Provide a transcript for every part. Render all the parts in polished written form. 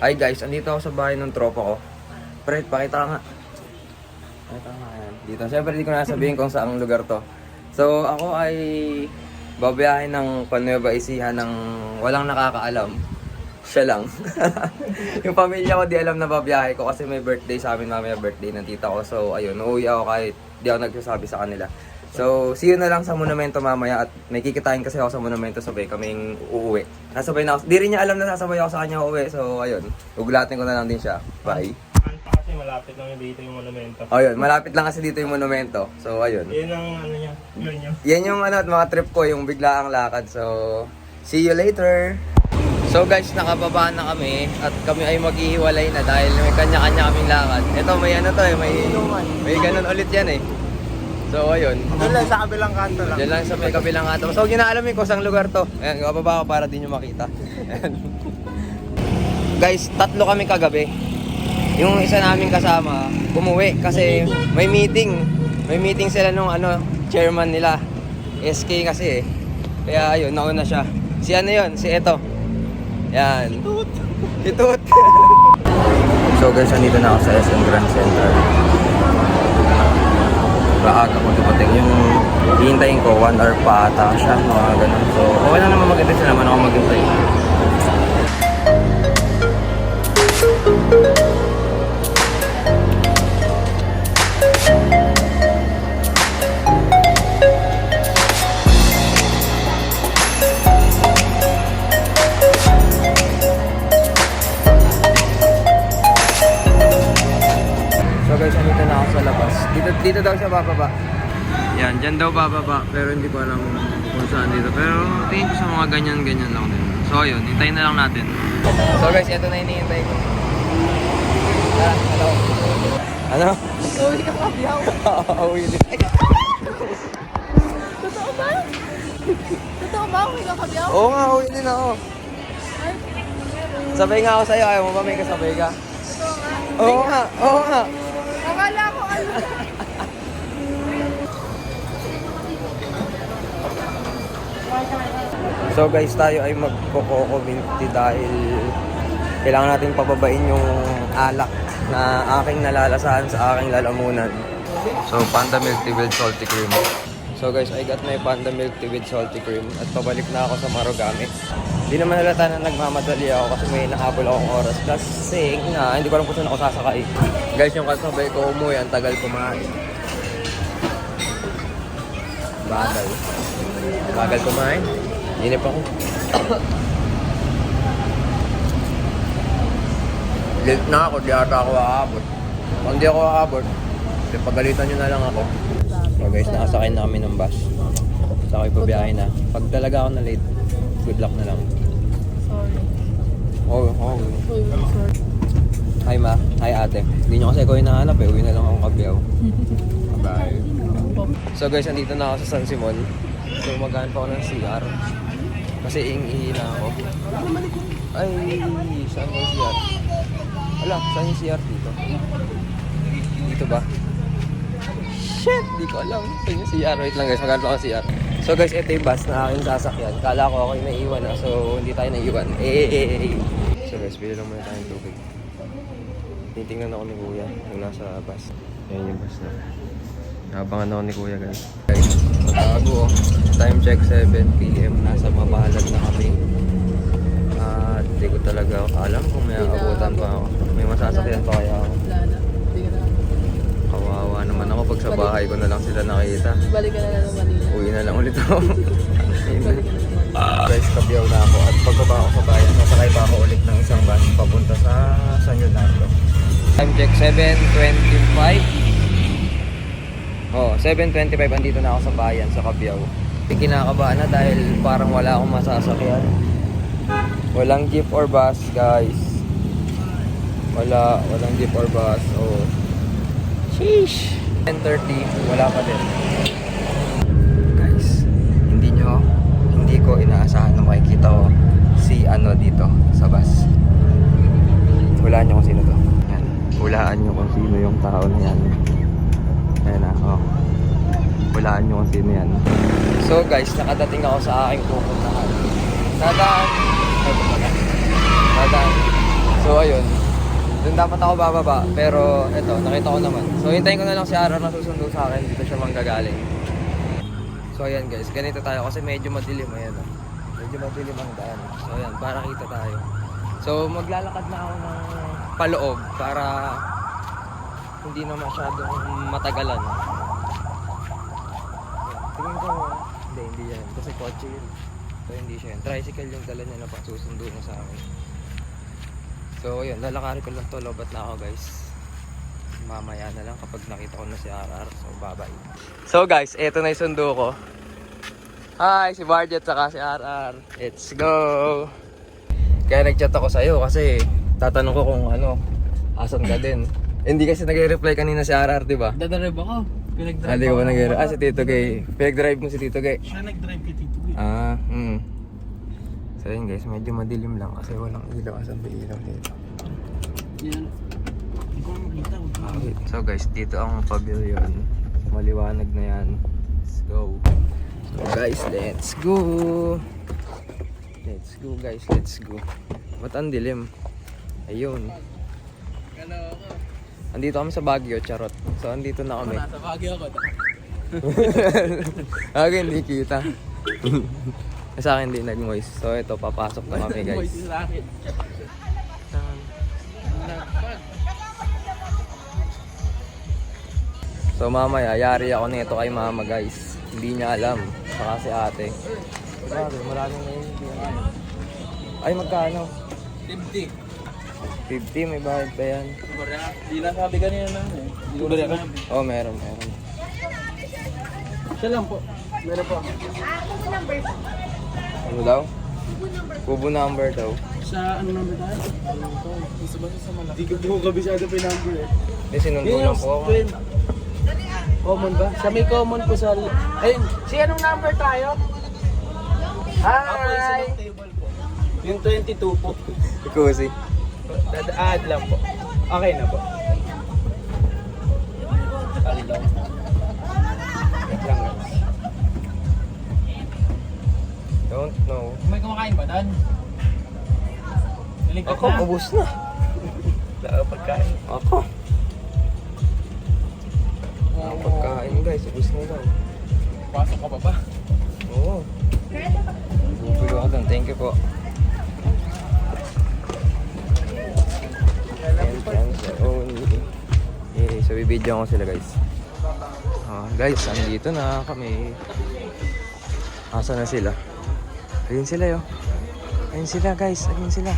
Hi guys, andito ako sa bahay ng tropa ko. Pre, pakita ka nga. Pakita ka nga yan. Dito. Siyempre, di ko nasabihin kung saang lugar to. So, ako ay babiyahin ng Nueva Ecija ng walang nakakaalam. Siya lang. Yung pamilya ko di alam na babiyahe ko kasi may birthday sa amin, mamaya birthday ng tita ko. So, ayun, uuwi ako kahit di ako nagsasabi sa kanila. So, see you na lang sa monumento mamaya at may kikitain kasi ako sa monumento, sabay kaming uuwi. Nasabay na ako. Di rin niya alam na sasabay ako sa kanya uuwi. So, ayun. Ugulatin ko na lang din siya. Bye. Kasi malapit lang dito yung monumento. Ayun, malapit lang kasi dito yung monumento. So, ayun. Yan ang ano niya, yun niya. Yan yung mga trip ko, yung biglaang lakad. So, see you later. So guys, nakababa na kami at kami ay maghihiwalay na dahil may kanya-kanya kaming lakad. Ito, may ano to eh, may ganun ulit yan eh. So, ayun. Doon lang sa kabilang kanto lang. Diyan lang sa may kabilang ato. So, huwag nyo na alamin kung saan lugar to. Ayan, bababa ko para di nyo makita. Ayan. Guys, 3 kami kagabi. Yung isa namin kasama, umuwi kasi may meeting. May meeting sila nung chairman nila. SK kasi eh. Kaya ayun, nauna siya. Si ano yun? Si Eto. Yan. Titut. So guys, andito na ako sa SM Grand Central. Baaga ko dumating. Yung hihintayin ko, 1 hour pa ata siya, mga ganun. So, okay lang naman mag-intay sila naman ako mag-intay. So guys, andito na ako sa labas. Dito daw siya bababa. Yan, dyan daw bababa. Pero hindi ko alam kung saan dito. Pero tingin ko sa mga ganyan-ganyan lang din. So ayun, hintayin na lang natin. So guys, ito na hinihintay ko. Hello. Ano? Uwi ka kabiyaw. Uwi din. Totoo ba? Totoo ba? Uwi ka kabiyaw? Oo nga, uwi din ako. Sabay nga ako sa'yo. Ayaw mo ba may kasabay ka? Totoo nga. Oo nga, oo nga. Akala ko ano. So guys, tayo ay magkoko-community dahil kailangan natin pababain yung alak na aking nalalasahan sa aking lalamunan. So, Panda Milk Tea with Salty Cream. So guys, I got my Panda Milk Tea with Salty Cream at pabalik na ako sa Marugame. Hindi naman halata na nagmamadali ako kasi may nahabol akong oras. Kasi nga, hindi ko alam kung saan ako sasakay. Guys, yung kasabay ko umuwi, ang tagal kumain. Bagal. Bagal kumain. Inip ako. Late na ako, di ata ako aabot. Kung di ako aabot, pagalitan nyo na lang ako. So guys, nakasakay na kami ng bus. Sakay pa biyahe na. Pag talaga ako na late, good luck na lang. Sorry. Oh. Sorry. Hi ma, hi ate. Hindi nyo kasi ako hinahanap eh, uwi na lang akong Kabiyaw. Bye. So guys, andito na ako sa San Simon. So maghanap ako ng CR. Kasi iing-ihi na ako. Ay, saan yung CR? Wala, saan yung CR dito? Dito ba? Shit, di ko alam. Saan yung CR? Wait lang guys, maghanap ako ng CR. So guys, ito yung bus na aking sasakyan. Kala ko ako yung naiiwan na, so hindi tayo naiiwan. So guys, bili lang muna tayong tubig. Titingnan ako ni Kuya yung nasa bus. Ayan yung bus na. Nabangan ako ni Kuya guys. Guys, bago oh. Time check 7 PM. Nasa Mabalad na kami. At hindi ko talaga alam kung may aabutan pa ako. May masasakyan pa kaya ako. Wala na. Hindi ka na. Kawawa naman ako pag sa bahay ko na lang sila nakita. Balik ka na lang ng Manila. Uwi na lang ulit ako. Balik ka na ng Manila. Guys, Kabiyaw na ako. At pagbaba ako sa bayan, sasakay pa ako ulit ng isang bus papunta sa San Leonardo. Time check 7:25. Oh, 7:25 andito na ako sa bayan sa Kabiyaw. Kinakabahan na dahil parang wala akong masasakyan. Walang jeep or bus, guys. Walang jeep or bus. Oh. Sheesh. 10:30, wala pa din. Guys, hindi ko inaasahan na makikita ko si dito sa bus. Hulaan nyo kung sino to. Yan. Hulaan nyo kung sino yung tao na yan. Ayan na, oh. Hulaan nyo kung sino yan. So guys, nakadating ako sa aking pupuntahan. Nadaan. So So ayun, doon dapat ako bababa, pero eto, nakita ko naman. So hintayin ko na lang si Ara na susundo sa akin, dito siya manggagaling. So ayan guys, ganito tayo kasi medyo madilim, ayan. Medyo madilim ang daan. So ayan, para kita tayo. So maglalakad na ako ng paloob para hindi na masyadong matagalan. Tingin ko, hindi yan. Kasi kotse yun. So hindi siya yan. Tricycle yung dala niya na pasusundo na sa akin. So yun, lalakarin ko lang to. Lobat na ako guys. Mamaya na lang kapag nakita ko na si RR. So bye-bye. So guys, eto na yung sundo ko. Hi, si Bardy at saka si RR. Let's go! Kaya nag-chat ako sa'yo kasi tatanong ko kung ano, asan ka din. Hindi kasi nag-reply kanina si RR, di ba? Dadrive ako. Pinag-drive Hindi ko ba nag-reply? Si Tito Gay. Pinag-drive mo si Tito Gay. Siya nag-drive kay Tito Gay. So yun guys, medyo madilim lang kasi walang ilaw. Asan ba ilaw dito? Yan. Hindi ko makita. Okay. So guys, dito ang pavilion. Maliwanag na yan. Let's go. So guys, let's go. Let's go guys, let's go. Ba't ang dilim? Ayun. Kala ako. Andito kami sa Baguio, charot. So andito na kami. Nasa Baguio ako. Ako hindi kita. Sa akin hindi nag-moist. So ito, papasok na kami guys. Voice sa akin. So mamaya, yari ako nito kay mama guys. Hindi niya alam. Saka si ate. Grabe, maraming hindi alam. Ay, magkano? 50. 50, may bayad pa yan. Hindi na sabi kanina na. Hindi ko na sinabi. Oh, meron. Siya lang po. Meron po. Ano daw? Kubo number daw. Sa ano number tayo? Isa ba sa malaki? Hindi ko po kabisado pa yung number eh. Hindi, sinundo lang po ako. Common ba? Sa may common po sa... Ayun, si anong number tayo? Hi! Yung 22 po. Ikusi. Dada-add lang po. Okay na po. Wait lang guys. Don't know. May kumakain ba doon? Nalingkot Ako, ubus na. Wala pagkain. Ako. Ang pagkain guys, ubus na daw. Pasok ka pa ba? Oo. Bubilo ako doon, thank you po. Entrance only. So bibidyo ko sila guys. Guys, andito na kami. Asa na sila? Ayun sila yo. Ayun sila guys, ayun sila.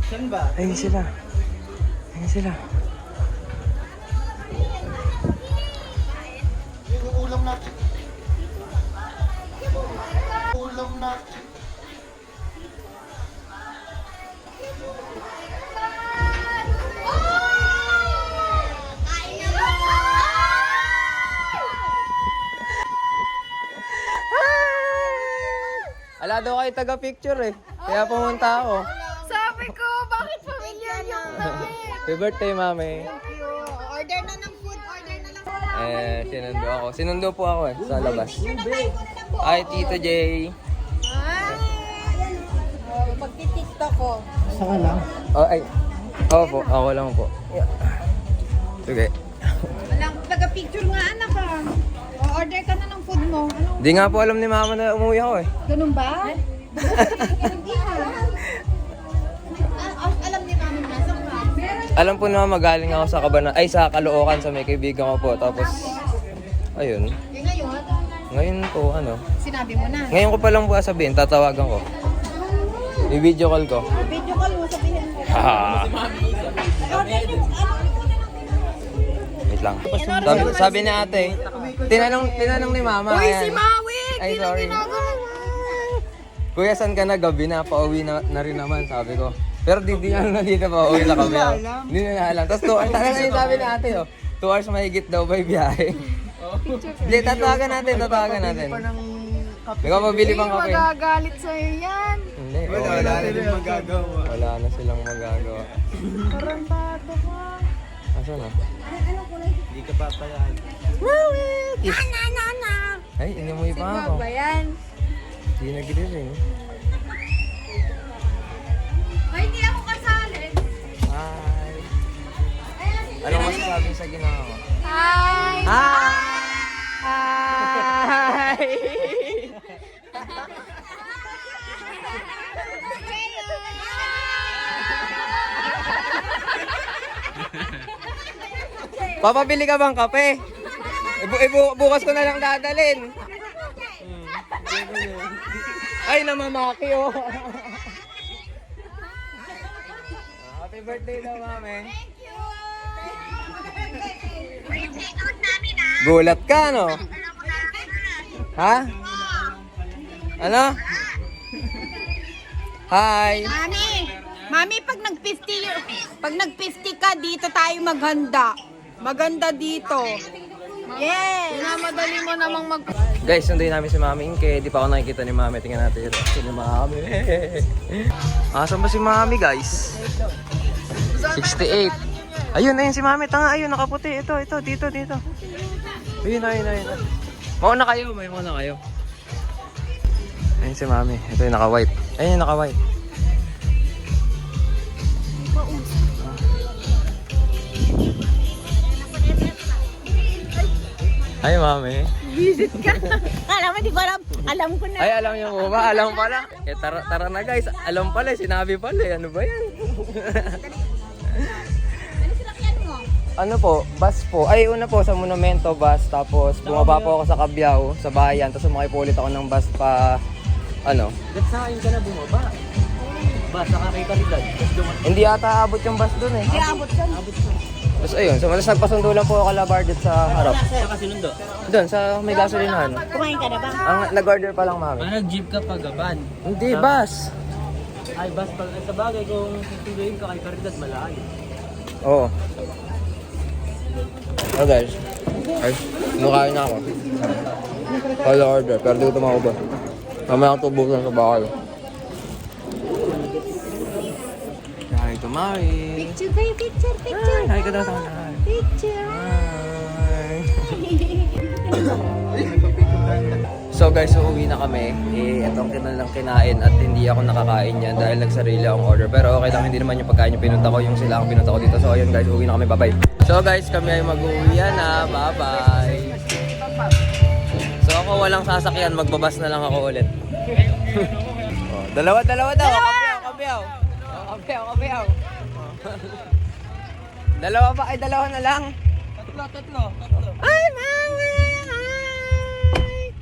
Saan ba? Ayun sila. Ayun sila. Ulam na. Ulam na. Ala daw kayo taga-picture eh. Kaya pumunta ako. Sabi ko, bakit familiar yung damit? Happy birthday, mami. Order na ng food, order na lang. Sinundo ako. Sinundo po ako sa labas. Ay, Tito J. Magti-tiktok ko. Saka lang. Oh, ay. Po, ako lang po. Sige. Walang taga-picture nga anak ka. Order ka na ng food mo. Ano? Di nga po alam ni mama na umuwi ako eh. Ganun ba? Hindi ha. Alam ni mami nasa ka. Alam po na magaling ako sa sa Caloocan sa may kaibigan ko po. Tapos, ayun. Eh ngayon, Ngayon po, sinabi mo na. Ngayon ko pa lang po sabihin, tatawagan ko. I-video call ko. Video call mo, sabihin mo. Ha. Order niyo kung ano. Wait lang. Sabi ni ate, tinanong ni mama. Uy, ayan. si Mawi! Ay, Hindi sorry. na ginagawa. Kuya, saan ka na? Gabi na, pauwi na rin naman, sabi ko. Pero di na dito, pauwi na kami. Hindi na alam. Tapos 2 hours, talaga yung sabi ni ate, 2 hours mahigit daw ba yung biyahe? Hindi, tatawagan natin. Hindi ka mabili pang kape. Magagalit sa'yo yan. Hindi, wala na silang magagawa. Wala na silang magagawa. Tarantado ka. Asan na? Hindi ka papayahan. Ay, inamoy pa ako. Ba yan? Hindi nagre-ring. Ay, hindi ako kasali. masasabi sa ginawa ko? Hi! Hi! Papabili ka bang kape? Bukas ko na lang dadalhin. Ay, namamaki oh. Happy birthday daw, mami. Gulat ka, no? Ha? Ano? Hi! Mami, pag nag-50 ka, dito tayo maghanda. Maganda dito. Yes! Namadali mo namang Guys, sunduin namin si Mami Inke. Di pa ako nakikita ni Mami. Tingnan natin yung reaction ni Mami. Asan ba si Mami, guys? 68. Ayun si Mami. Tanga, ayun, nakaputi. Ito, dito. Ayun. Mauna kayo, mauna kayo. Ayun si Mami. Ito yung naka-white. Ayun yung naka-white. Ay, Mami. visit ka. Alam mo, di ko alam. Alam ko na. Ay, alam niyo mo ba? Alam pala. Eh, tara na guys. Alam pala, sinabi pala. Ano ba yan? Ano sinakyan mo? Ano po? Bus po. Ay, una po sa Monumento bus. Tapos bumaba po ako sa Cabiao, sa bayan. Tapos sumakay po ulit ako ng bus pa, ano? Gatsahin ka na bumaba. Ba, saka kay Caridad. Hindi ata abot yung bus dun eh. Hindi abot ka. Tapos ayun, so malas nagpasundo lang po ako kala bar dito sa harap. Saka sinundo. Doon, sa may gasolinahan. Kumain ka na ba? Ang nag-order pa lang, Mami. Nag-jeep ka pag van. Hindi, bus. Ay, bus pag sa bagay kung tutuloyin ka kay Caridad, malayo. Oo. Oh guys. Ay, kumakain na ako. Kala order, pero di ko tumakbo. Mamaya ako tubusan sa bakal. Hi, Tumari. Picture kayo, picture. Hi ka daw sa kanal. Picture. Hi. So guys, uuwi na kami. Itong lang kinain at hindi ako nakakain yan dahil nagsarili akong order. Pero okay lang, hindi naman yung pagkain yung pinunta ko, yung sila ang pinunta ko dito. So ayun guys, uuwi na kami. Bye-bye. So guys, kami ay mag-uwi na. Bye-bye. So ako walang sasakyan, magbabas na lang ako ulit. Oh, dalawa daw. Kabiyaw. Dalawa pa, ay dalawa na lang. Tatlo. Ay, mami! Ay!